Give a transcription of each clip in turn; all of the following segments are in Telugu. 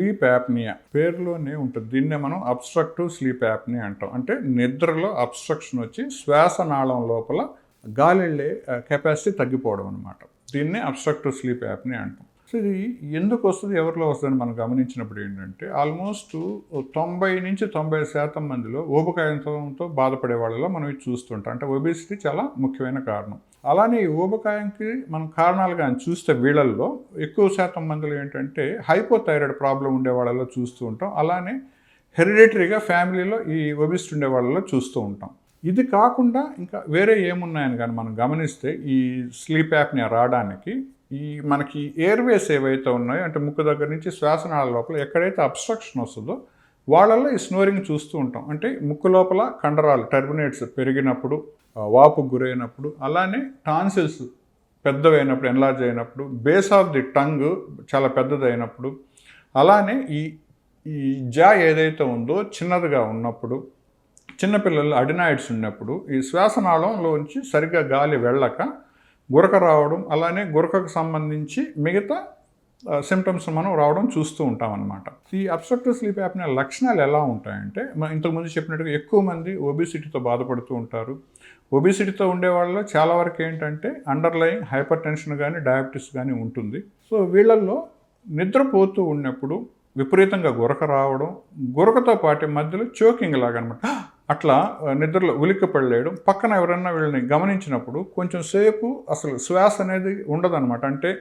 స్లీప్ యాప్నియా పేరులోనే ఉంటుంది. దీన్నే మనం అబ్స్ట్రక్టివ్ స్లీప్ యాప్నియా అంటాం. అంటే నిద్రలో అబ్స్ట్రక్షన్ వచ్చి శ్వాసనాళం లోపల గాలి వెళ్ళే కెపాసిటీ తగ్గిపోవడం అనమాట. దీన్నే అబ్స్ట్రక్టివ్ స్లీప్ యాప్నియా అంటాం. సో ఇది ఎందుకు వస్తుంది, ఎవరిలో వస్తుందని మనం గమనించినప్పుడు ఏంటంటే ఆల్మోస్ట్ 90-90% మందిలో ఊబకాయంతో బాధపడే వాళ్ళలో మనం ఇది చూస్తుంటాం. అంటే ఒబేసిటీ చాలా ముఖ్యమైన కారణం. అలానే ఈ ఊబకాయంకి మనం కారణాలు కానీ చూస్తే వీళ్ళల్లో ఎక్కువ శాతం మందిలో ఏంటంటే హైపోథైరాయిడ్ ప్రాబ్లం ఉండే వాళ్ళలో చూస్తూ ఉంటాం. అలానే హెరిడిటరీగా ఫ్యామిలీలో ఈ ఒబేసిటీ ఉండే వాళ్ళలో చూస్తూ ఉంటాం. ఇది కాకుండా ఇంకా వేరే ఏమున్నాయని కానీ మనం గమనిస్తే ఈ స్లీప్ యాప్నియా రావడానికి మనకి ఎయిర్వేస్ ఏవైతే ఉన్నాయో, అంటే ముక్కు దగ్గర నుంచి శ్వాసనాళ లోపల ఎక్కడైతే అబ్స్ట్రక్షన్ వస్తుందో వాళ్ళల్లో ఈ స్నోరింగ్ చూస్తూ ఉంటాం. అంటే ముక్కు లోపల కండరాలు టర్బినేట్స్ పెరిగినప్పుడు, వాపుకు గురైనప్పుడు, అలానే టాన్సిల్స్ పెద్దవైనప్పుడు, ఎన్లార్జ్ అయినప్పుడు, బేస్ ఆఫ్ ది టంగ్ చాలా పెద్దదైనప్పుడు, అలానే ఈ జా ఏదైతే ఉందో చిన్నదిగా ఉన్నప్పుడు, చిన్నపిల్లలు అడినాయిడ్స్ ఉన్నప్పుడు ఈ శ్వాసనాళంలోంచి సరిగ్గా గాలి వెళ్ళక గురక రావడం, అలానే గురకకు సంబంధించి మిగతా సిమ్టమ్స్ మనం రావడం చూస్తూ ఉంటాం అన్నమాట. ఈ అబ్స్ట్రక్టివ్ స్లీప్ యాప్నియా లక్షణాలు ఎలా ఉంటాయంటే, మనం ఇంతకుముందు చెప్పినట్టుగా ఎక్కువ మంది ఒబేసిటీతో బాధపడుతూ ఉంటారు. ఒబేసిటీతో ఉండే వాళ్ళలో చాలా వరకు ఏంటంటే అండర్లయింగ్ హైపర్ టెన్షన్ కానీ డయాబెటీస్ కానీ ఉంటుంది. సో వీళ్ళల్లో నిద్రపోతూ ఉన్నప్పుడు విపరీతంగా గురక రావడం, గురకతో పాటు మధ్యలో చోకింగ్ లాగా అనమాట, అట్లా నిద్రలో ఉలిక్కిపడలేయడం, పక్కన ఎవరన్నా వీళ్ళని గమనించినప్పుడు కొంచెం సేపు అసలు శ్వాస అనేది ఉండదన్నమాట. అంటే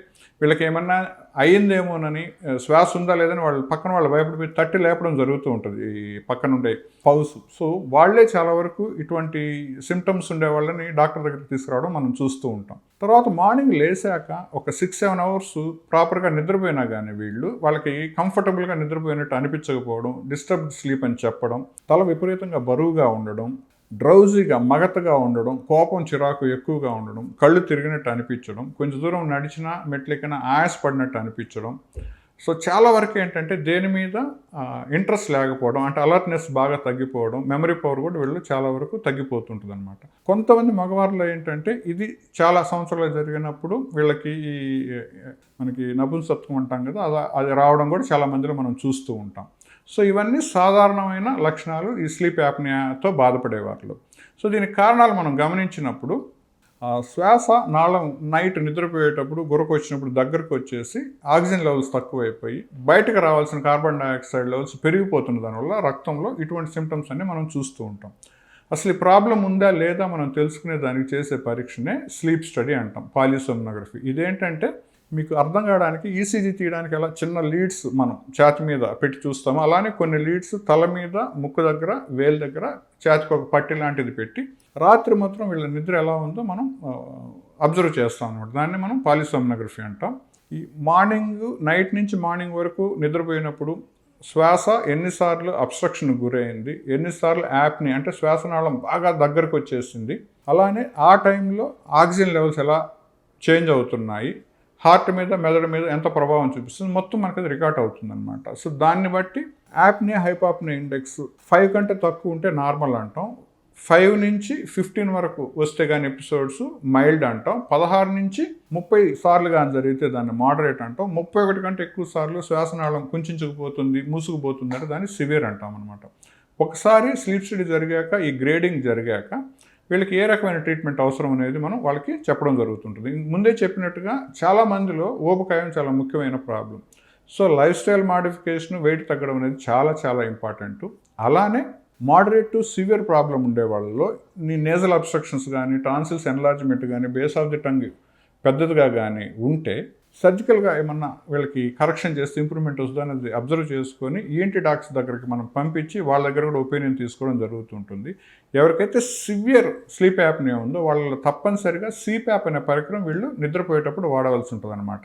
వీళ్ళకి ఏమన్నా అయ్యిందేమోనని, శ్వాస ఉందా లేదని పక్కన వాళ్ళు భయపడిపోయి తట్టి లేపడం జరుగుతూ ఉంటుంది ఈ పక్కన ఉండే పౌస్. సో వాళ్ళే చాలా వరకు ఇటువంటి సిమ్టమ్స్ ఉండే వాళ్ళని డాక్టర్ దగ్గరికి తీసుకురావడం మనం చూస్తూ ఉంటాం. తర్వాత మార్నింగ్ లేసాక ఒక 6-7 అవర్స్ ప్రాపర్గా నిద్రపోయినా కానీ వాళ్ళకి కంఫర్టబుల్గా నిద్రపోయినట్టు అనిపించకపోవడం, డిస్టర్బ్డ్ స్లీప్ అని చెప్పడం, తల విపరీతంగా బరువుగా ఉండడం, డ్రౌజీగా మగతగా ఉండడం, కోపం చిరాకు ఎక్కువగా ఉండడం, కళ్ళు తిరిగినట్టు అనిపించడం, కొంచెం దూరం నడిచినా మెట్లెక్కినా ఆయాసపడినట్టు అనిపించడం. సో చాలా వరకు ఏంటంటే దేని మీద ఇంట్రెస్ట్ లేకపోవడం, అంటే అలర్ట్నెస్ బాగా తగ్గిపోవడం, మెమరీ పవర్ కూడా వీళ్ళు చాలా వరకు తగ్గిపోతుంటుంది అనమాట. కొంతమంది మగవారిలో ఏంటంటే ఇది చాలా సంవత్సరాలు జరిగినప్పుడు వీళ్ళకి మనకి నపుంసత్వం అంటాం కదా, అది రావడం కూడా చాలా మందిలో మనం చూస్తూ ఉంటాం. సో ఇవన్నీ సాధారణమైన లక్షణాలు ఈ స్లీప్ యాప్నియాతో బాధపడే వారిలో. సో దీనికి కారణాలు మనం గమనించినప్పుడు శ్వాస నాళం నైట్ నిద్రపోయేటప్పుడు గురక వచ్చినప్పుడు దగ్గరకు వచ్చేసి ఆక్సిజన్ లెవెల్స్ తక్కువైపోయి బయటకు రావాల్సిన కార్బన్ డైఆక్సైడ్ లెవెల్స్ పెరిగిపోతున్న దానివల్ల రక్తంలో ఇటువంటి సిమ్టమ్స్ అన్ని మనం చూస్తూ ఉంటాం. అసలు ఈ ప్రాబ్లం ఉందా లేదా మనం తెలుసుకునే దానికి చేసే పరీక్షనే స్లీప్ స్టడీ అంటాం, పాలిసోమ్నోగ్రఫీ. ఇదేంటంటే మీకు అర్థం కావడానికి ఈసీజీ తీయడానికి ఎలా చిన్న లీడ్స్ మనం ఛాతి మీద పెట్టి చూస్తాము, అలానే కొన్ని లీడ్స్ తల మీద, ముక్కు దగ్గర, వేలు దగ్గర ఛాతికి ఒక పట్టి లాంటిది పెట్టి రాత్రి మాత్రం వీళ్ళ నిద్ర ఎలా ఉందో మనం అబ్జర్వ్ చేస్తాం అనమాట. దాన్ని మనం పాలిసోమ్నోగ్రఫీ అంటాం. ఈ నైట్ నుంచి మార్నింగ్ వరకు నిద్రపోయినప్పుడు శ్వాస ఎన్నిసార్లు అబ్స్ట్రక్షన్ గురైంది, ఎన్నిసార్లు యాప్ని అంటే శ్వాసనాళం బాగా దగ్గరకు వచ్చేసింది, అలానే ఆ టైంలో ఆక్సిజన్ లెవెల్స్ ఎలా చేంజ్ అవుతున్నాయి, హార్ట్ మీద మెదడు మీద ఎంత ప్రభావం చూపిస్తుంది, మొత్తం మనకి అది రికార్డ్ అవుతుంది అనమాట. సో దాన్ని బట్టి యాప్నియా హైపాప్నియా ఇండెక్స్ 5 కంటే తక్కువ ఉంటే నార్మల్ అంటాం, 5 నుంచి 15 వరకు వస్తే కానీ ఎపిసోడ్స్ మైల్డ్ అంటాం, 16 నుంచి 30 సార్లు కానీ జరిగితే దాన్ని మోడరేట్ అంటాం, 31 కంటే ఎక్కువ సార్లు శ్వాసనాళం కుంచుకుపోతుంది, మూసుకుపోతుంది అంటే దాన్ని సివియర్ అంటాం అనమాట. ఒకసారి స్లీప్ స్టడీ జరిగాక, ఈ గ్రేడింగ్ జరిగాక వీళ్ళకి ఏ రకమైన ట్రీట్మెంట్ అవసరం అనేది మనం వాళ్ళకి చెప్పడం జరుగుతుంటుంది. ముందే చెప్పినట్టుగా చాలా మందిలో ఊబకాయం చాలా ముఖ్యమైన problem. So lifestyle modification, weight తగ్గడం అనేది చాలా చాలా ఇంపార్టెంట్. అలానే మోడరేట్ టు సివియర్ ప్రాబ్లం ఉండే వాళ్ళలో నేజల్ అబ్స్ట్రక్షన్స్ కానీ, టాన్సిల్స్ ఎన్లార్జ్మెంట్ కానీ, బేస్ ఆఫ్ ది టంగ్ పెద్దదిగా కానీ ఉంటే సర్జికల్గా ఏమన్నా వీళ్ళకి కరెక్షన్ చేస్తే ఇంప్రూవ్మెంట్ వస్తుందో అనేది అబ్జర్వ్ చేసుకొని ఈఎన్టీ డాక్టర్స్ దగ్గరికి మనం పంపించి వాళ్ళ దగ్గర కూడా ఒపీనియన్ తీసుకోవడం జరుగుతుంటుంది. ఎవరికైతే సివియర్ స్లీప్ యాప్నియా ఉందో వాళ్ళలో తప్పనిసరిగా సిప్యాప్ అనే పరికరం వీళ్ళు నిద్రపోయేటప్పుడు వాడవలసి ఉంటుంది అనమాట.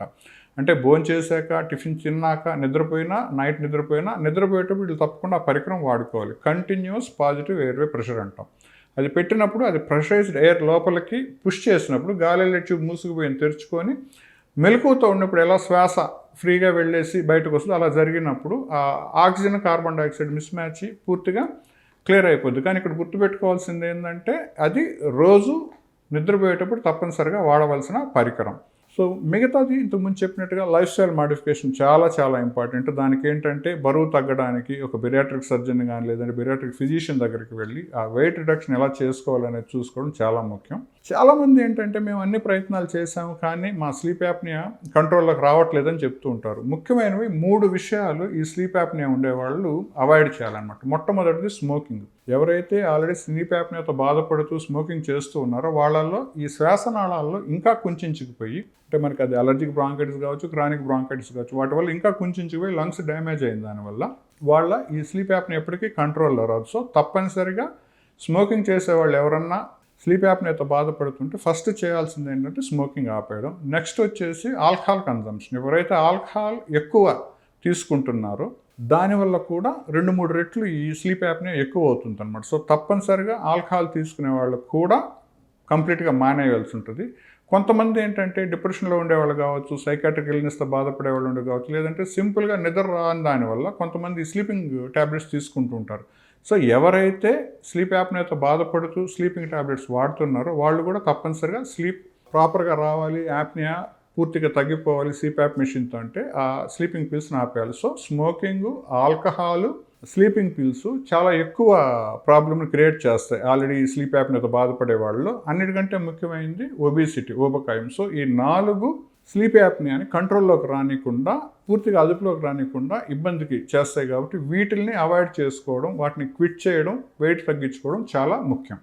అంటే భోజనం చేశాక, టిఫిన్ తిన్నాక, నైట్ నిద్రపోయేటప్పుడు వీళ్ళు తప్పకుండా ఆ పరికరం వాడుకోవాలి. కంటిన్యూస్ పాజిటివ్ ఎయిర్వే ప్రెషర్ అంటాం. అది పెట్టినప్పుడు అది ప్రెషరైజ్డ్ ఎయిర్ లోపలికి పుష్ చేసినప్పుడు గాలి ట్యూబ్ మూసుకుపోయి తెరుచుకొని మెలకువతో ఉన్నప్పుడు ఎలా శ్వాస ఫ్రీగా వెళ్ళేసి బయటకు వస్తుందో అలా జరిగినప్పుడు ఆ oxygen carbon dioxide miss match పూర్తిగా క్లియర్ అయిపోద్ది. కానీ ఇక్కడ గుర్తుపెట్టుకోవాల్సింది ఏంటంటే అది రోజు నిద్రపోయేటప్పుడు తప్పనిసరిగా వాడవలసిన పరికరం. సో మిగతాది ఇంతకుముందు చెప్పినట్టుగా లైఫ్ స్టైల్ మాడిఫికేషన్ చాలా చాలా ఇంపార్టెంట్. దానికి ఏంటంటే బరువు తగ్గడానికి ఒక బెరియాట్రిక్ సర్జన్ కానీ లేదంటే బెరియాట్రిక్ ఫిజిషియన్ దగ్గరికి వెళ్ళి ఆ వెయిట్ రిడక్షన్ ఎలా చేసుకోవాలనేది చూసుకోవడం చాలా ముఖ్యం. చాలామంది ఏంటంటే మేము అన్ని ప్రయత్నాలు చేశాము కానీ మా స్లీప్ యాప్నియా కంట్రోల్లోకి రావట్లేదని చెప్తూ ఉంటారు. ముఖ్యమైనవి 3 విషయాలు ఈ స్లీప్ యాప్నియా ఉండేవాళ్ళు అవాయిడ్ చేయాలన్నమాట. మొట్టమొదటిది స్మోకింగ్. ఎవరైతే ఆల్రెడీ స్లీప్ యాప్నియాతో బాధపడుతూ స్మోకింగ్ చేస్తూ ఉన్నారో వాళ్ళల్లో ఈ శ్వాసనాళాల్లో ఇంకా కుంచించుకుపోయి, అంటే మనకి అది అలర్జిక్ బ్రాంకైటిస్ కావచ్చు, క్రానిక్ బ్రాంకైటిస్ కావచ్చు, వాటి వల్ల ఇంకా కుంచించుకుపోయి లంగ్స్ డ్యామేజ్ అయింది. దానివల్ల వాళ్ళ ఈ స్లీప్ యాప్ని ఎప్పటికీ కంట్రోల్లో రాదు. సో తప్పనిసరిగా స్మోకింగ్ చేసేవాళ్ళు ఎవరన్నా స్లీప్ యాప్నియాతో బాధపడుతుంటే ఫస్ట్ చేయాల్సింది ఏంటంటే స్మోకింగ్ ఆపేయడం. నెక్స్ట్ వచ్చేసి ఆల్కహాల్ కన్జంప్షన్. ఎవరైతే ఆల్కహాల్ ఎక్కువ తీసుకుంటున్నారో దానివల్ల కూడా 2-3 రెట్లు ఈ స్లీప్ యాప్నియా ఎక్కువ అవుతుంది అనమాట. సో తప్పనిసరిగా ఆల్కహాల్ తీసుకునే వాళ్ళకు కూడా కంప్లీట్గా మానేయాల్సి ఉంటుంది. కొంతమంది ఏంటంటే డిప్రెషన్లో ఉండేవాళ్ళు కావచ్చు, సైకాట్రిక్ ఇల్నెస్తో బాధపడే వాళ్ళు ఉండే కావచ్చు, లేదంటే సింపుల్గా నిద్ర రాని దానివల్ల కొంతమంది స్లీపింగ్ ట్యాబ్లెట్స్ తీసుకుంటూ ఉంటారు. సో ఎవరైతే స్లీప్ యాప్నియాతో బాధపడుతూ స్లీపింగ్ ట్యాబ్లెట్స్ వాడుతున్నారో వాళ్ళు కూడా తప్పనిసరిగా స్లీప్ ప్రాపర్గా రావాలి, యాప్నియా పూర్తిగా తగ్గిపోవాలి సిప్యాప్ మెషిన్తో అంటే ఆ స్లీపింగ్ పిల్స్ని ఆపేయాలి. So smoking, alcohol, sleeping pills చాలా ఎక్కువ ప్రాబ్లమ్ని క్రియేట్ చేస్తాయి ఆల్రెడీ స్లీప్ యాప్నియాతో బాధపడే వాళ్ళు. అన్నిటికంటే ముఖ్యమైనది ఒబేసిటీ, ఊబకాయం. సో ఈ 4 స్లీప్ యాప్నియాని కంట్రోల్లోకి రానికుండా, పూర్తిగా అదుపులోకి రానికుండా ఇబ్బందికి చేస్తాయి. కాబట్టి వీటిల్ని అవాయిడ్ చేసుకోవడం, వాటిని క్విట్ చేయడం, వెయిట్ తగ్గించుకోవడం చాలా ముఖ్యం.